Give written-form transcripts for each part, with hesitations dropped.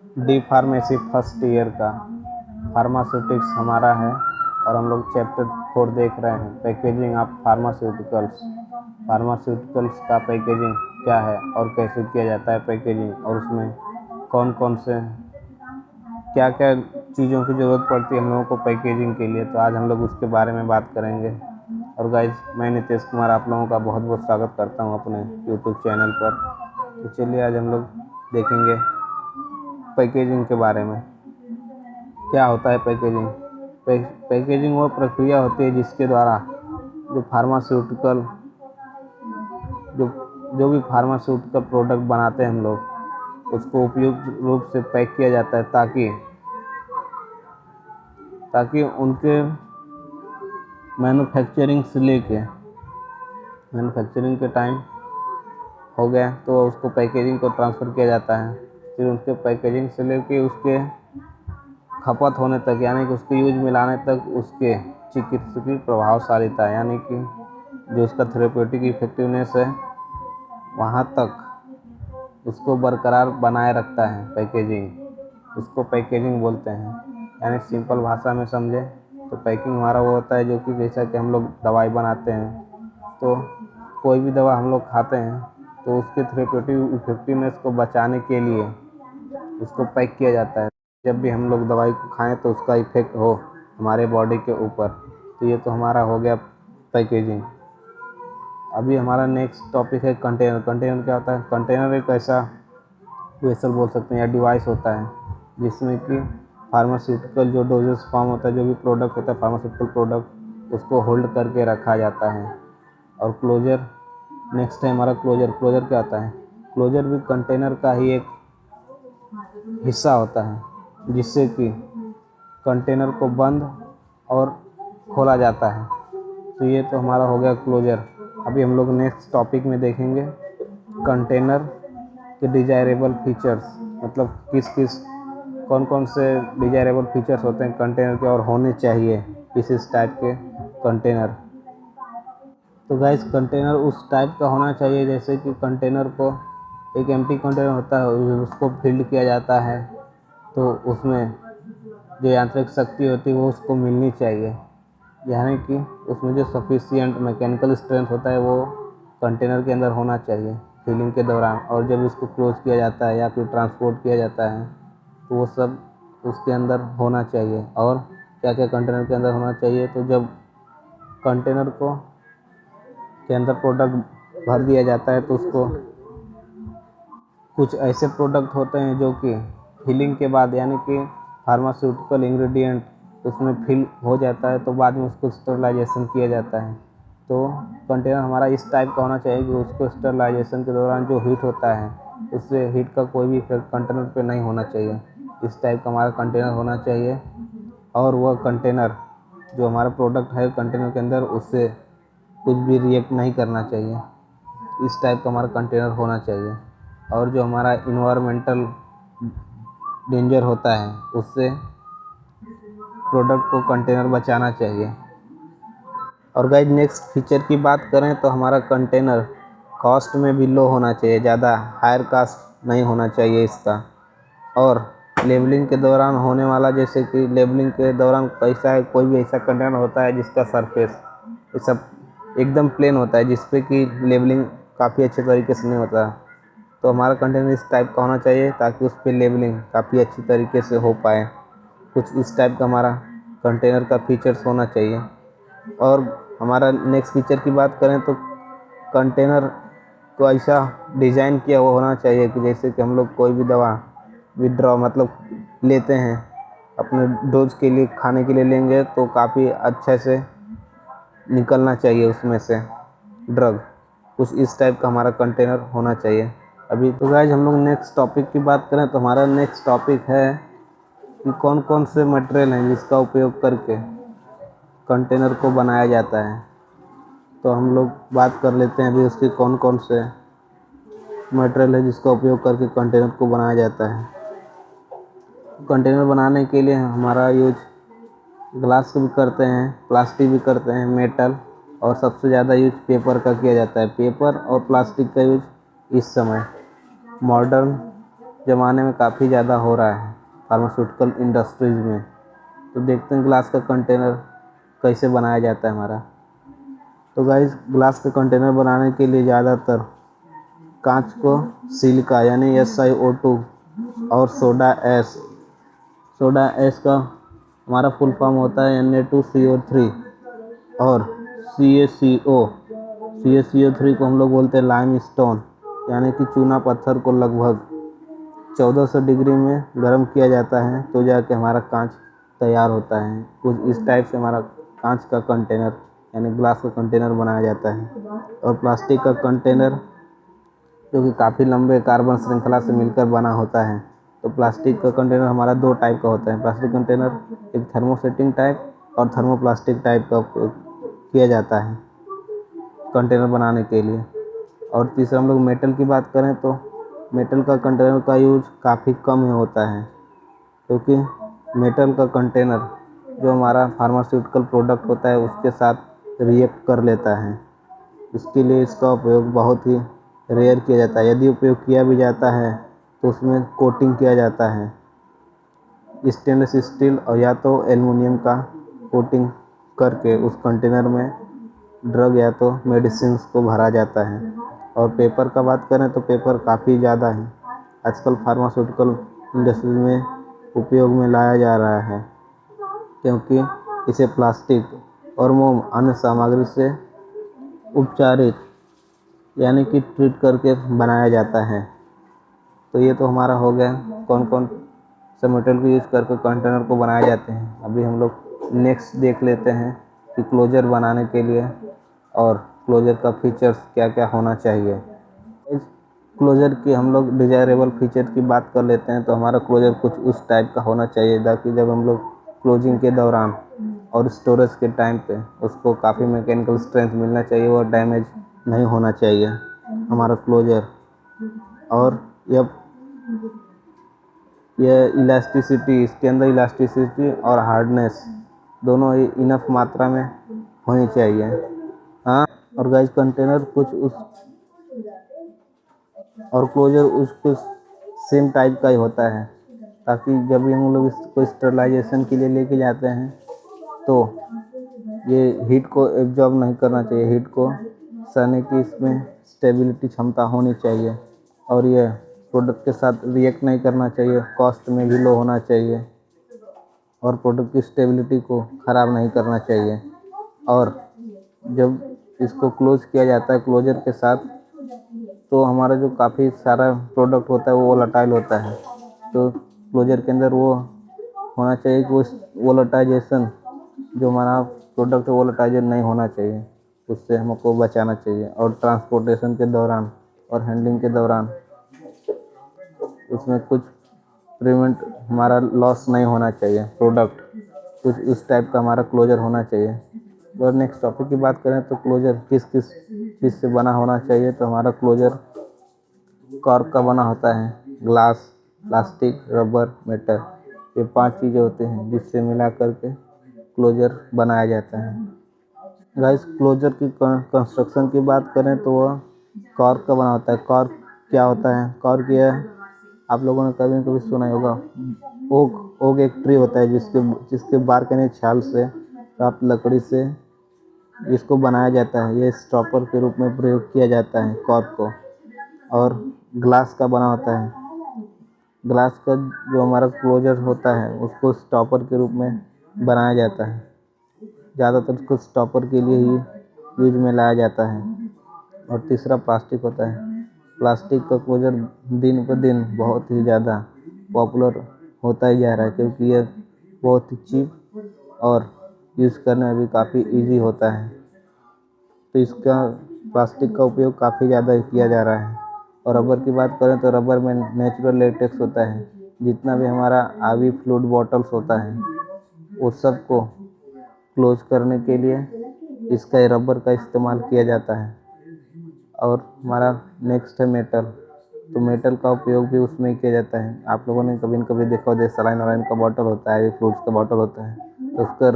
D pharmacy first year का pharmaceutics हमारा है और हम लोग चैप्टर 4 देख रहे हैं, पैकेजिंग ऑफ फार्मास्यूटिकल्स। फार्मास्यूटिकल्स का पैकेजिंग क्या है और कैसे किया जाता है पैकेजिंग, और उसमें कौन कौन से क्या क्या चीज़ों की ज़रूरत पड़ती है हम लोगों को पैकेजिंग के लिए। तो आज हम लोग उसके बारे में बात करेंगे। और गाइज, मैं नितेश कुमार आप लोगों का बहुत बहुत स्वागत करता हूं अपने यूट्यूब चैनल पर। तो चलिए आज हम लोग देखेंगे पैकेजिंग के बारे में। क्या होता है पैकेजिंग? पैकेजिंग वो प्रक्रिया होती है जिसके द्वारा जो फार्मास्यूटिकल जो भी फार्मास्यूटिकल प्रोडक्ट बनाते हैं हम लोग, उसको उपयुक्त रूप से पैक किया जाता है ताकि उनके मैन्युफैक्चरिंग से लेके मैन्युफैक्चरिंग के टाइम हो गया तो उसको पैकेजिंग को ट्रांसफ़र किया जाता है। फिर उसके पैकेजिंग से लेके उसके खपत होने तक, यानी कि उसके यूज में लाने तक उसके चिकित्सकीय प्रभावशालीता, यानी कि जो उसका थेरेप्यूटिक इफेक्टिवनेस है, वहाँ तक उसको बरकरार बनाए रखता है पैकेजिंग। उसको पैकेजिंग बोलते हैं। यानी सिंपल भाषा में समझे तो पैकिंग हमारा वो होता है जो कि जैसा कि हम लोग दवाई बनाते हैं, तो कोई भी दवा हम लोग खाते हैं तो उसके थेरेप्यूटिक इफेक्टिवनेस को बचाने के लिए उसको पैक किया जाता है। जब भी हम लोग दवाई को खाएं तो उसका इफेक्ट हो हमारे बॉडी के ऊपर। तो ये तो हमारा हो गया पैकेजिंग। अभी हमारा नेक्स्ट टॉपिक है कंटेनर। कंटेनर क्या होता है? कंटेनर एक ऐसा वेसल बोल सकते हैं या डिवाइस होता है जिसमें कि फार्मास्यूटिकल जो डोजेस फॉर्म होता है, जो भी प्रोडक्ट होता है फार्मास्यूटिकल प्रोडक्ट, उसको होल्ड करके रखा जाता है। और क्लोजर नेक्स्ट है हमारा क्लोजर। क्लोजर क्या होता है? क्लोजर भी कंटेनर का ही एक हिस्सा होता है जिससे कि कंटेनर को बंद और खोला जाता है। तो ये तो हमारा हो गया क्लोजर। अभी हम लोग नेक्स्ट टॉपिक में देखेंगे कंटेनर के डिजायरेबल फीचर्स, मतलब कौन कौन से डिजायरेबल फीचर्स होते हैं कंटेनर के और होने चाहिए इस टाइप के कंटेनर। तो गाइस, कंटेनर उस टाइप का होना चाहिए जैसे कि कंटेनर को एक एम्प्टी कंटेनर होता है, उसको फिल्ड किया जाता है तो उसमें जो यांत्रिक शक्ति होती है वो उसको मिलनी चाहिए, यानी कि उसमें जो सफिशिएंट मैकेनिकल स्ट्रेंथ होता है वो कंटेनर के अंदर होना चाहिए फिलिंग के दौरान। और जब इसको क्लोज किया जाता है या फिर ट्रांसपोर्ट किया जाता है तो वो सब उसके अंदर होना चाहिए। और क्या क्या कंटेनर के अंदर होना चाहिए? तो जब कंटेनर के अंदर प्रोडक्ट भर दिया जाता है तो उसको कुछ ऐसे प्रोडक्ट होते हैं जो कि फिलिंग के बाद, यानी कि फार्मास्यूटिकल इंग्रेडिएंट उसमें फिल हो जाता है तो बाद में उसको स्टरलाइजेशन किया जाता है। तो कंटेनर हमारा इस टाइप का होना चाहिए कि उसको स्टरलाइजेशन के दौरान जो हीट होता है उससे हीट का कोई भी इफेक्ट कंटेनर पे नहीं होना चाहिए। इस टाइप का हमारा कंटेनर होना चाहिए। और वह कंटेनर जो हमारा प्रोडक्ट है कंटेनर के अंदर, उससे कुछ भी रिएक्ट नहीं करना चाहिए। इस टाइप का हमारा कंटेनर होना चाहिए। और जो हमारा इन्वायरमेंटल डेंजर होता है उससे प्रोडक्ट को कंटेनर बचाना चाहिए। और गाइस, नेक्स्ट फीचर की बात करें तो हमारा कंटेनर कॉस्ट में भी लो होना चाहिए, ज़्यादा हायर कॉस्ट नहीं होना चाहिए इसका। और लेबलिंग के दौरान होने वाला, जैसे कि लेबलिंग के दौरान कोई भी ऐसा कंटेनर होता है जिसका सरफेस ये सब एकदम प्लेन होता है, जिस पे कि लेबलिंग काफ़ी अच्छे तरीके से नहीं होता। तो हमारा कंटेनर इस टाइप का होना चाहिए ताकि उस पर लेबलिंग काफ़ी अच्छी तरीके से हो पाए। कुछ इस टाइप का हमारा कंटेनर का फीचर्स होना चाहिए। और हमारा नेक्स्ट फीचर की बात करें तो कंटेनर को ऐसा डिज़ाइन किया हुआ होना चाहिए कि जैसे कि हम लोग कोई भी दवा विड्रॉ मतलब लेते हैं अपने डोज के लिए, खाने के लिए लेंगे तो काफ़ी अच्छे से निकलना चाहिए उसमें से ड्रग। कुछ इस टाइप का हमारा कंटेनर होना चाहिए। अभी तो गाइज, हम लोग नेक्स्ट टॉपिक की बात करें तो हमारा नेक्स्ट टॉपिक है कि कौन कौन से मटेरियल हैं जिसका उपयोग करके कंटेनर को बनाया जाता है। तो हम लोग बात कर लेते हैं अभी उसके कौन कौन से मटेरियल है जिसका उपयोग करके कंटेनर को बनाया जाता है। कंटेनर बनाने के लिए हमारा यूज ग्लास का भी करते हैं, प्लास्टिक भी करते हैं, मेटल, और सबसे ज़्यादा यूज पेपर का किया जाता है। पेपर और प्लास्टिक का यूज इस समय मॉडर्न ज़माने में काफ़ी ज़्यादा हो रहा है फार्मास्यूटिकल इंडस्ट्रीज़ में। तो देखते हैं ग्लास का कंटेनर कैसे बनाया जाता है हमारा। तो गाइस, ग्लास का कंटेनर बनाने के लिए ज़्यादातर कांच को सिलिका यानी SiO2 और सोडा ऐश का हमारा फुल फॉर्म होता है Na2CO3 और CaCO3 को हम लोग बोलते हैं लाइम स्टोन यानी कि चूना पत्थर को लगभग 1400 डिग्री में गर्म किया जाता है तो जाके हमारा कांच तैयार होता है। कुछ इस टाइप से हमारा कांच का कंटेनर यानी ग्लास का कंटेनर बनाया जाता है। और प्लास्टिक का कंटेनर जो कि काफ़ी लंबे कार्बन श्रृंखला से मिलकर बना होता है। तो प्लास्टिक का कंटेनर हमारा 2 टाइप का होता है। प्लास्टिक कंटेनर एक थर्मोसेटिंग टाइप और थर्मोप्लास्टिक टाइप का उपयोग किया जाता है कंटेनर बनाने के लिए। और तीसरा हम लोग मेटल की बात करें तो मेटल का कंटेनर का यूज काफ़ी कम ही होता है क्योंकि मेटल का कंटेनर जो हमारा फार्मास्यूटिकल प्रोडक्ट होता है उसके साथ रिएक्ट कर लेता है। इसके लिए इसका उपयोग बहुत ही रेयर किया जाता है। यदि उपयोग किया भी जाता है तो उसमें कोटिंग किया जाता है स्टेनलेस स्टील और या तो एल्युमिनियम का कोटिंग करके उस कंटेनर में ड्रग या तो मेडिसिन को भरा जाता है। और पेपर का बात करें तो पेपर काफ़ी ज़्यादा है आजकल फार्मास्यूटिकल इंडस्ट्री में उपयोग में लाया जा रहा है क्योंकि इसे प्लास्टिक और मोम अन्य सामग्री से उपचारित यानी कि ट्रीट करके बनाया जाता है। तो ये तो हमारा हो गया कौन कौन से मटेरियल को यूज़ करके कंटेनर को बनाए जाते हैं। अभी हम लोग नेक्स्ट देख लेते हैं कि क्लोजर बनाने के लिए और क्लोजर का फीचर्स क्या क्या होना चाहिए। इस क्लोजर की हम लोग डिजायरेबल फीचर की बात कर लेते हैं। तो हमारा क्लोजर कुछ उस टाइप का होना चाहिए ताकि जब हम लोग क्लोजिंग के दौरान और स्टोरेज के टाइम पे उसको काफ़ी मैकेनिकल स्ट्रेंथ मिलना चाहिए और डैमेज नहीं होना चाहिए हमारा क्लोजर। और यह इलास्टिसिटी, इसके अंदर इलास्टिसिटी और हार्डनेस दोनों ही इनफ मात्रा में होनी चाहिए। हाँ, और गाइस कंटेनर कुछ उस और क्लोजर उसको सेम टाइप का ही होता है ताकि जब भी हम लोग इसको स्टरलाइजेशन के लिए लेके जाते हैं तो ये हीट को एब्जॉर्ब नहीं करना चाहिए, हीट को सहने की इसमें स्टेबिलिटी क्षमता होनी चाहिए और ये प्रोडक्ट के साथ रिएक्ट नहीं करना चाहिए, कॉस्ट में भी लो होना चाहिए और प्रोडक्ट की स्टेबिलिटी को ख़राब नहीं करना चाहिए। और जब इसको क्लोज किया जाता है क्लोजर के साथ तो हमारा जो काफ़ी सारा प्रोडक्ट होता है वो वोलेटाइल होता है। तो क्लोजर के अंदर वो होना चाहिए कि उस वोलेटाइजेशन जो हमारा प्रोडक्ट है वोलेटाइजेशन नहीं होना चाहिए, उससे हमको बचाना चाहिए। और ट्रांसपोर्टेशन के दौरान और हैंडलिंग के दौरान उसमें कुछ प्रिवेंट हमारा लॉस नहीं होना चाहिए प्रोडक्ट, कुछ इस टाइप का हमारा क्लोजर होना चाहिए। और नेक्स्ट टॉपिक की बात करें तो क्लोजर किस किस चीज़ से बना होना चाहिए। तो हमारा क्लोजर कॉर्क का बना होता है, ग्लास, प्लास्टिक, रबर, मेटल, ये 5 चीज़ें होती हैं जिससे मिला करके क्लोजर बनाया जाता है। गाइस, क्लोजर की कंस्ट्रक्शन की बात करें तो वह कॉर्क का बना होता है। कॉर्क क्या होता है? कॉर्क यह आप लोगों ने कभी न कभी सुना ही होगा। ओक एक ट्री होता है जिसके बार्क यानी छाल से प्राप्त लकड़ी से इसको बनाया जाता है। ये स्टॉपर के रूप में प्रयोग किया जाता है कॉर्क को। और ग्लास का बना होता है। ग्लास का जो हमारा क्लोजर होता है उसको स्टॉपर के रूप में बनाया जाता है। ज़्यादातर उसको स्टॉपर के लिए ही यूज में लाया जाता है। और तीसरा प्लास्टिक होता है। प्लास्टिक का क्लोजर दिन पर दिन बहुत ही ज़्यादा पॉपुलर होता ही जा रहा है क्योंकि यह बहुत ही चीप और यूज़ करने में भी काफ़ी इजी होता है। तो इसका प्लास्टिक का उपयोग काफ़ी ज़्यादा किया जा रहा है। और रबर की बात करें तो रबर में नेचुरल लेटेक्स होता है। जितना भी हमारा आवी फ्लूइड बॉटल्स होता है वो सब को क्लोज करने के लिए इसका रबर का इस्तेमाल किया जाता है। और हमारा नेक्स्ट है मेटल। तो मेटल का उपयोग भी उसमें किया जाता है। आप लोगों ने कभी न कभी देखा होगा सलाइन वलाइन का बॉटल होता है, फ्रूट्स का बॉटल होता है, तो उसका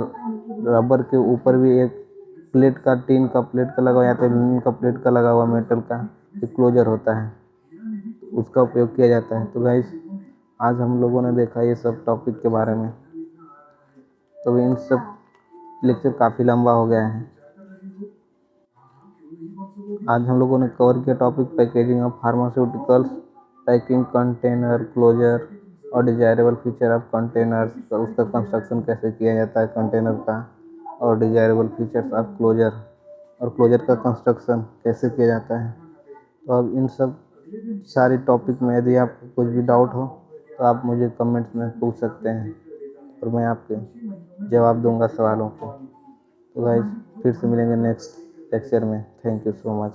रबर के ऊपर भी एक प्लेट का, टीन का प्लेट का लगा हुआ या तो एल्यूमिनियम का प्लेट का लगा हुआ मेटल का एक क्लोजर होता है। उसका उपयोग किया जाता है। तो गाइस आज हम लोगों ने देखा ये सब टॉपिक के बारे में। तो इन सब लेक्चर काफ़ी लंबा हो गया है। आज हम लोगों ने कवर किया topic packaging of pharmaceuticals, packing, container, closure और डिजायरेबल फीचर ऑफ कंटेनर्स, तो उसका कंस्ट्रक्शन कैसे किया जाता है कंटेनर का, और डिजायरेबल फीचर्स ऑफ क्लोजर, और क्लोजर का कंस्ट्रक्शन कैसे किया जाता है। तो अब इन सब सारी टॉपिक में यदि आपको कुछ भी डाउट हो तो आप मुझे कमेंट्स में पूछ सकते हैं और मैं आपके जवाब दूंगा सवालों को। तो गाइस फिर से मिलेंगे नेक्स्ट लेक्चर में। Thank you so much.